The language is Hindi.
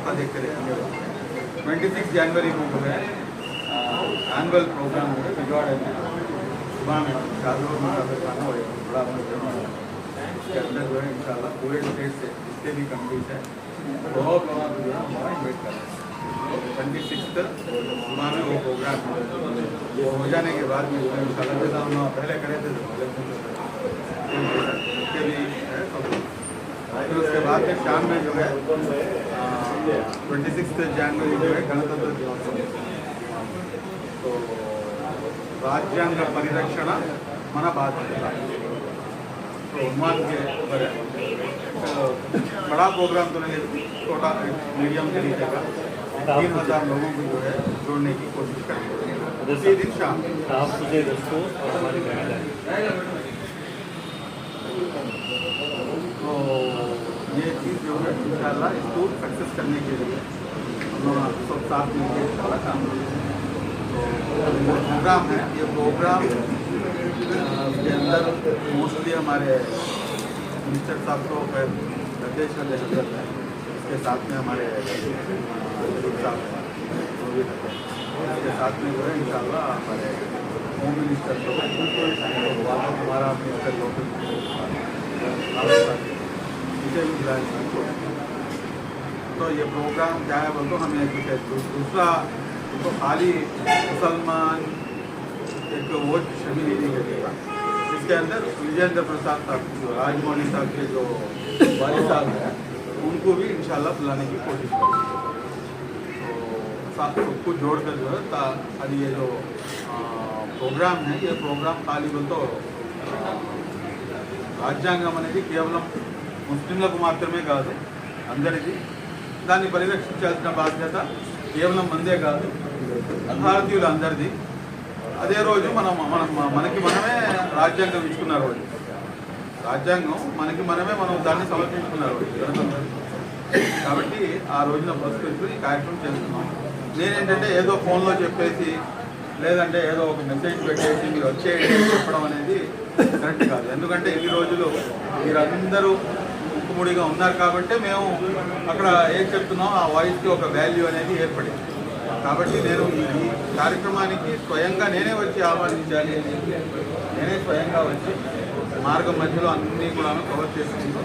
रास्ता देखते रहेंगे। 26 जनवरी को जो है एनुअल प्रोग्राम जो है विजयवाड़ा में सुबह में शाहजहां खाना और बड़ा फंक्शन हो रहा है। इसके अंदर जो है इंशाल्लाह पूरे स्टेट से जितने भी कंट्रीज हैं बहुत लोगों को जो है हमारा इन्वाइट कर रहे हैं। 26 सुबह में वो प्रोग्राम वो हो जाने के बाद में इंशाल्लाह जैसा हम पहले करे थे उसके भी है। फिर उसके बाद में शाम में जो है 26 जनवरी जो है गणतंत्र दिवस तो राज्यांग परिरक्षण मन बाध्यता तो उन्मान के ऊपर बड़ा प्रोग्राम तो नहीं, छोटा मीडियम तरीके का 3000 लोगों को जो है जोड़ने की कोशिश करेंगे उसी दिन शाम। तो ये चीज़ जो है इंशाल्लाह इसको सक्सेस करने के लिए हम लोग सब साथ मिलकर इंशाल्लाह काम करेंगे। तो प्रोग्राम है ये प्रोग्राम के अंदर मोस्टली हमारे मिनिस्टर साहब को निर्देश है, इसके साथ में हमारे साहब इसके साथ में जो है इंशाल्लाह हमारे होम मिनिस्टर को हमारा मिनिस्टर लोकल इसे भी तो ये प्रोग्राम क्या है बोल तो हमें दूसरा तो खाली मुसलमान एक वोट शामिल नहीं करेगा। इसके अंदर विजेंद्र प्रसाद साहब जो राजमौली साहब के जो वाली साहब हैं उनको भी इंशाल्लाह बुलाने की कोशिश करेंगे। तो सबको जोड़कर जो है అది ये जो प्रोग्राम है ये प्रोग्राम खाली बोल तो రాజ్యాంగం అనేది కేవలం ముస్లింలకు మాత్రమే కాదు అందరికీ దాన్ని పరిరక్షించాల్సిన బాధ్యత కేవలం మందే కాదు భారతీయులు అందరిది। అదే రోజు మనకి మనమే రాజ్యాంగం ఇచ్చుకున్న రోజు రాజ్యాంగం మనకి మనమే దాన్ని సమర్పించుకున్న రోజు కాబట్టి ఆ రోజున పురస్కరించుకుని ఈ కార్యక్రమం చేస్తున్నాం। నేనేంటంటే ఏదో ఫోన్లో చెప్పేసి లేదంటే ఏదో ఒక మెసేజ్ పెట్టేసి మీరు వచ్చేయండి చెప్పడం అనేది కరెక్ట్ కాదు। ఎందుకంటే ఇన్ని రోజులు మీరందరూ ముక్కుముడిగా ఉన్నారు కాబట్టి మేము అక్కడ ఏం చెప్తున్నాం ఆ వాయిస్కి ఒక వాల్యూ అనేది ఏర్పడింది। కాబట్టి నేను ఈ కార్యక్రమానికి స్వయంగా నేనే వచ్చి ఆహ్వానించాలి, నేనే స్వయంగా వచ్చి మార్గం మధ్యలో అన్నీ కూడా కవర్ చేసుకుంటూ